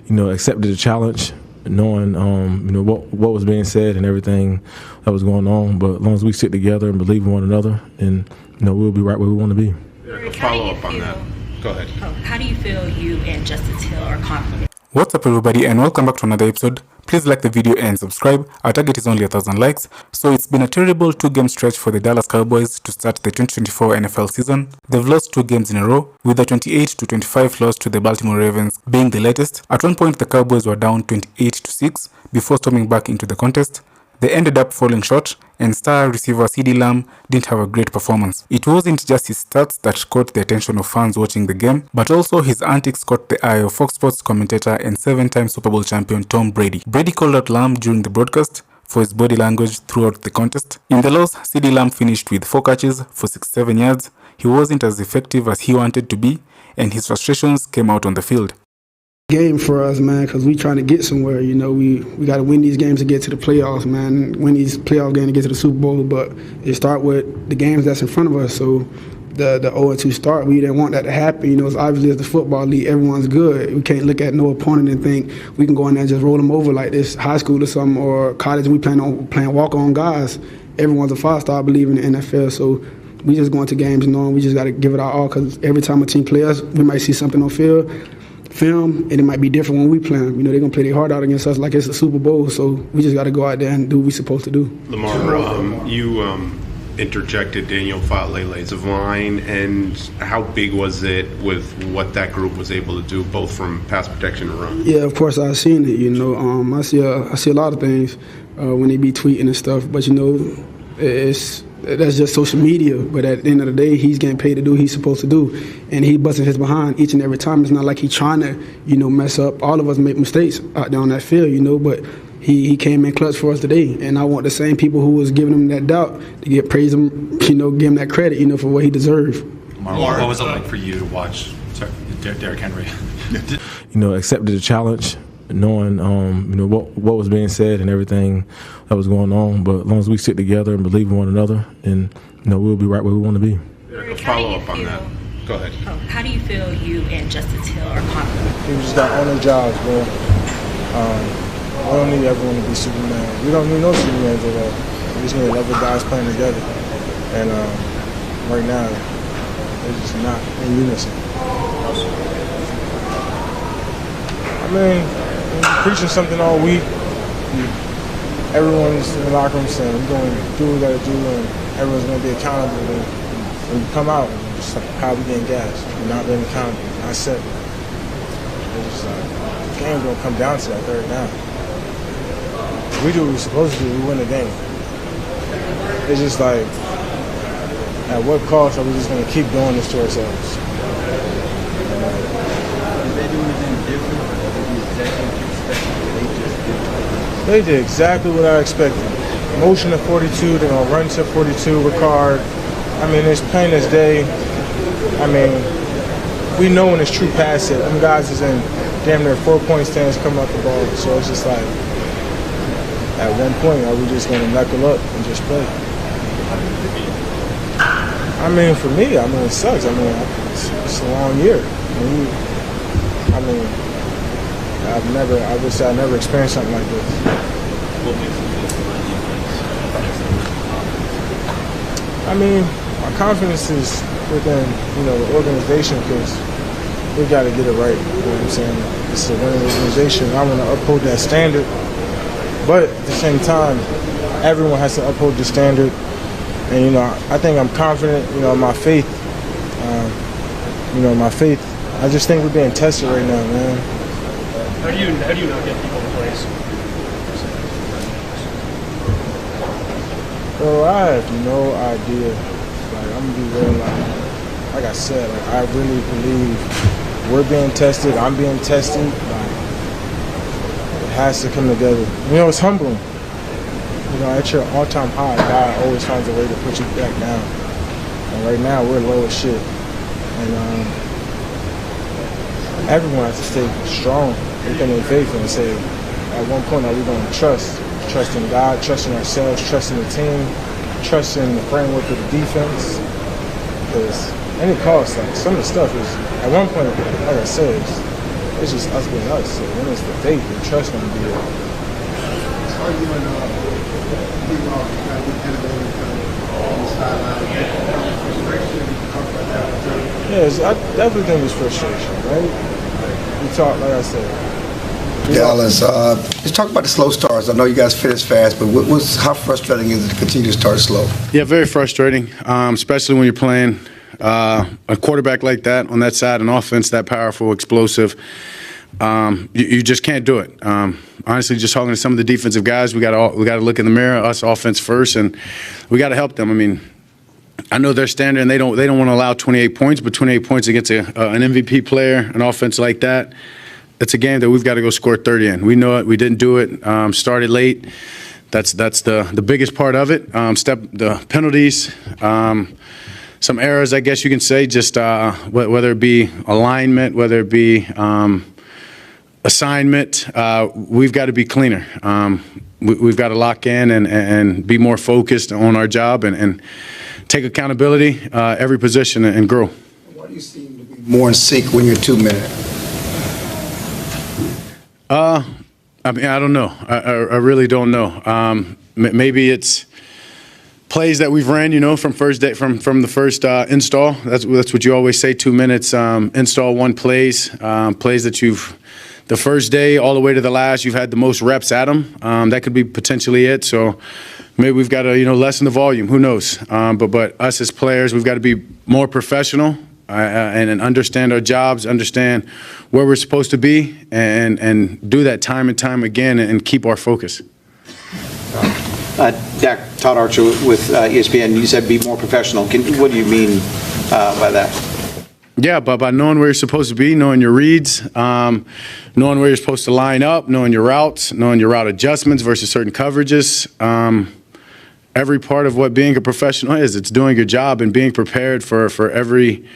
accepted the challenge, knowing, what was being said and everything that was going on. But as long as we stick together and believe in one another, and, we'll be right where we want to be. A follow-up on that. Go ahead. How do you feel you and Justice Hill are confident? What's up, everybody, and welcome back to another episode. Please like the video and subscribe. Our target is only 1,000 likes. So it's been a terrible 2-game stretch for the Dallas Cowboys to start the 2024 NFL season. They've lost 2 games in a row, with a 28-25 loss to the Baltimore Ravens being the latest. At one point, the Cowboys were down 28-6 before storming back into the contest. They ended up falling short, and star receiver CeeDee Lamb didn't have a great performance. It wasn't just his stats that caught the attention of fans watching the game, but also his antics caught the eye of Fox Sports commentator and 7-time Super Bowl champion Tom Brady. Brady called out Lamb during the broadcast for his body language throughout the contest. In the loss, CeeDee Lamb finished with 4 catches for 67 yards. He wasn't as effective as he wanted to be, and his frustrations came out on the field. Game for us, man, because we trying to get somewhere. We got to win these games to get to the playoffs, man. Win these playoff games to get to the Super Bowl. But it start with the games that's in front of us. So the 0-2 start, we didn't want that to happen. It's obviously as the football league, everyone's good. We can't look at no opponent and think we can go in there and just roll them over like this high school or something or college. We plan on playing walk-on guys. Everyone's a 5-star, I believe, in the NFL. So we just going to games knowing we just got to give it our all, because every time a team plays us, we might see something on film, and it might be different when we play them. They're going to play their heart out against us like it's a Super Bowl, so we just got to go out there and do what we're supposed to do. Lamar, you interjected Daniel Fa'alele's line, and how big was it with what that group was able to do, both from pass protection and run? Yeah, of course, I've seen it. I see a lot of things when they be tweeting and stuff, but that's just social media. But at the end of the day, he's getting paid to do what he's supposed to do, and he busting his behind each and every time. It's not like he's trying to, mess up. All of us make mistakes out there on that field, but he came in clutch for us today. And I want the same people who was giving him that doubt to praise him, give him that credit, for what he deserved. Lamar, what was it like for you to watch Derrick Henry? Accepted the challenge, knowing, what was being said and everything that was going on. But as long as we stick together and believe in one another, and, we'll be right where we want to be. A follow-up on that. Go ahead. How do you feel you and Justice Hill are confident? We just got to own our jobs, bro. We don't need everyone to be Superman. We don't need no Supermans at all. We just need 11 guys playing together. And right now, it's just not in unison. I mean, we're preaching something all week. Everyone's in the locker room saying we're going to do what we got to do, and everyone's going to be accountable. And when you come out, it's just like, how we getting gas? We're not being accountable. Not set. It's just like, the game's going to come down to that third down. If we do what we're supposed to do, we win the game. It's just like, at what cost are we just going to keep doing this to ourselves? They did exactly what I expected. Motion to 42, they're going to run to 42, Ricard. I mean, it's plain as day. I mean, we know when it's true pass it. Them guys is in damn near 4-point stands coming up the ball. So it's just like, at one point, are we just going to knuckle up and just play? I mean, for me, it sucks. It's a long year. I would say I never experienced something like this. My confidence is within, the organization, because we got to get it right. You know what I'm saying? It's a winning organization. I want to uphold that standard. But at the same time, everyone has to uphold the standard. And, I think I'm confident, in my faith. My faith. I just think we're being tested right now, man. How do you not get people to place? Bro, I have no idea. I'm gonna be real. Like I said, I really believe we're being tested. I'm being tested. It has to come together. It's humbling. At your all-time high, God always finds a way to put you back down. And right now, we're low as shit. And everyone has to stay strong within their faith and say, at one point, are we going to trust in God, trust in ourselves, trust in the team, trust in the framework of the defense? Because any cost, some of the stuff is, at one point, like I said, it's just us being us. So when it's the faith and trust going to be there. Yes, I definitely think it's frustration, right? We talk, like I said. Dallas, let's talk about the slow starts. I know you guys finished fast, but how frustrating is it to continue to start slow? Yeah, very frustrating, especially when you're playing a quarterback like that on that side, an offense that powerful, explosive. You just can't do it. Honestly, just talking to some of the defensive guys, we got to look in the mirror, us offense first, and we got to help them. I mean, I know their standard, and they don't want to allow 28 points, but 28 points against an MVP player, an offense like that. It's a game that we've got to go score 30 in. We know it. We didn't do it. Started late. That's the biggest part of it. The penalties, some errors, I guess you can say. Just whether it be alignment, whether it be assignment, we've got to be cleaner. We've got to lock in and be more focused on our job and take accountability every position and grow. Why do you seem to be more in sync when you're 2 minutes? I mean, I don't know. I really don't know. Maybe it's plays that we've ran, from the first install. That's what you always say. 2 minutes install one plays that you've the first day all the way to the last. You've had the most reps at them. That could be potentially it. So maybe we've got to lessen the volume. Who knows? But us as players, we've got to be more professional. And understand our jobs, understand where we're supposed to be, and do that time and time again and keep our focus. Dak, Todd Archer with ESPN, you said be more professional. What do you mean by that? Yeah, by knowing where you're supposed to be, knowing your reads, knowing where you're supposed to line up, knowing your routes, knowing your route adjustments versus certain coverages. Every part of what being a professional is, it's doing your job and being prepared for every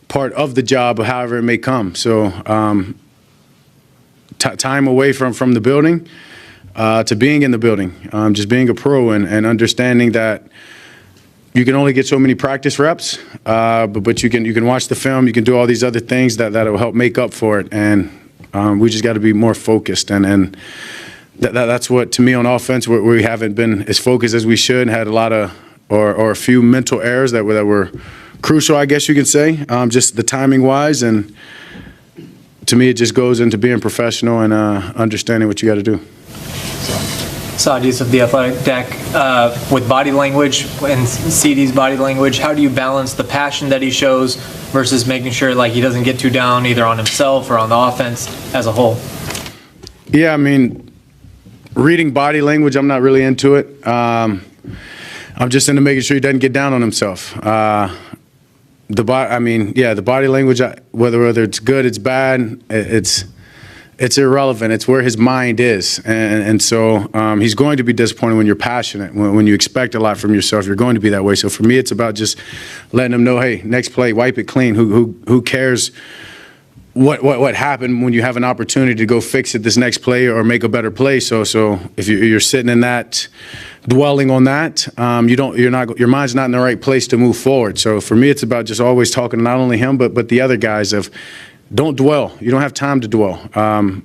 part of the job, however it may come. So time away from the building to being in the building, just being a pro and understanding that you can only get so many practice reps, but you can watch the film, you can do all these other things that will help make up for it. And we just got to be more focused. And that's what, to me, on offense, we haven't been as focused as we should, had a lot of or a few mental errors that were crucial, I guess you could say, just the timing-wise. And to me, it just goes into being professional and understanding what you got to do. Saadi's of The Athletic. Dak, with body language and CeeDee's body language, how do you balance the passion that he shows versus making sure he doesn't get too down either on himself or on the offense as a whole? Yeah, I mean, reading body language, I'm not really into it. I'm just into making sure he doesn't get down on himself. The body language, whether it's good, it's bad, it's irrelevant. It's where his mind is, and so he's going to be disappointed when you're passionate, when you expect a lot from yourself. You're going to be that way. So for me, it's about just letting him know, hey, next play, wipe it clean. Who cares what happened when you have an opportunity to go fix it this next play or make a better play? So if you're sitting in that, dwelling on that, your mind's not in the right place to move forward. So for me, it's about just always talking to not only him but the other guys of don't dwell. You don't have time to dwell.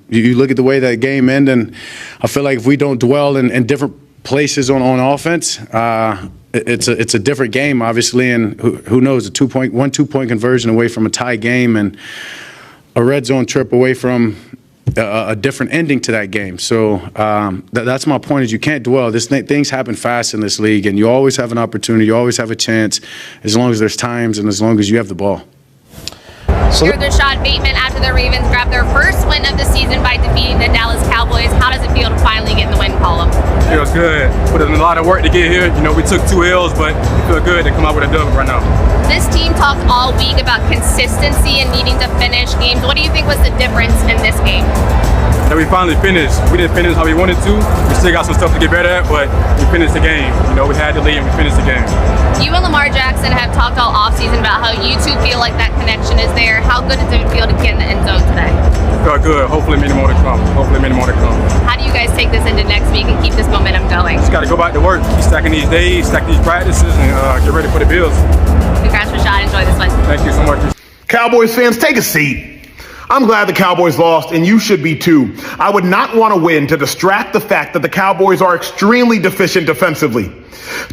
You look at the way that game ended, and I feel like if we don't dwell in different places on offense, it's a different game, obviously, and who knows, a 2-point conversion away from a tie game and a red zone trip away from a different ending to that game. So that's my point, is you can't dwell. Things happen fast in this league, and you always have an opportunity, you always have a chance, as long as there's times and as long as you have the ball. You're Rashad Bateman after the Ravens grabbed their first win of the season by defeating the Dallas Cowboys. How does it feel to finally get in the win column? Feels good. Put in a lot of work to get here. We took 2 L's, but it feels good to come out with a dub right now. This team talked all week about consistency and needing to finish games. What do you think was the difference in this game? That we finally finished. We didn't finish how we wanted to. We still got some stuff to get better at, but we finished the game. We had the lead and we finished the game. You and Lamar Jackson have talked all offseason about how you two feel like that connection is there. How good does it feel to get in the end zone today? It felt good. Hopefully many more to come. How do you guys take this into next week and keep this momentum going? Just got to go back to work. Keep stacking these days, stack these practices, and get ready for the Bills. Congrats, Rashad. Enjoy this one. Thank you so much. Cowboys fans, take a seat. I'm glad the Cowboys lost, and you should be too. I would not want to win to distract the fact that the Cowboys are extremely deficient defensively.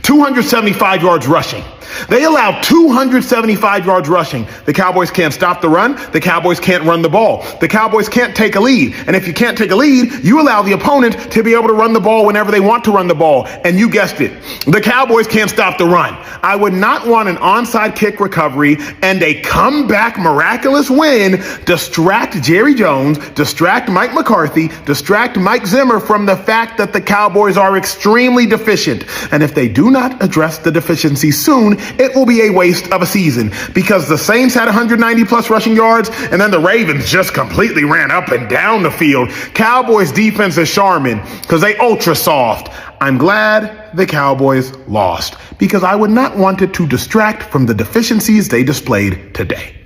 275 yards rushing. They allow 275 yards rushing. The Cowboys can't stop the run. The Cowboys can't run the ball. The Cowboys can't take a lead. And if you can't take a lead, you allow the opponent to be able to run the ball whenever they want to run the ball. And you guessed it. The Cowboys can't stop the run. I would not want an onside kick recovery and a comeback miraculous win distract Jerry Jones, distract Mike McCarthy, distract Mike Zimmer from the fact that the Cowboys are extremely deficient. And if they do not address the deficiency soon, it will be a waste of a season, because the Saints had 190 plus rushing yards and then the Ravens just completely ran up and down the field. Cowboys defense is Charmin because they ultra soft. I'm glad the Cowboys lost because I would not want it to distract from the deficiencies they displayed today.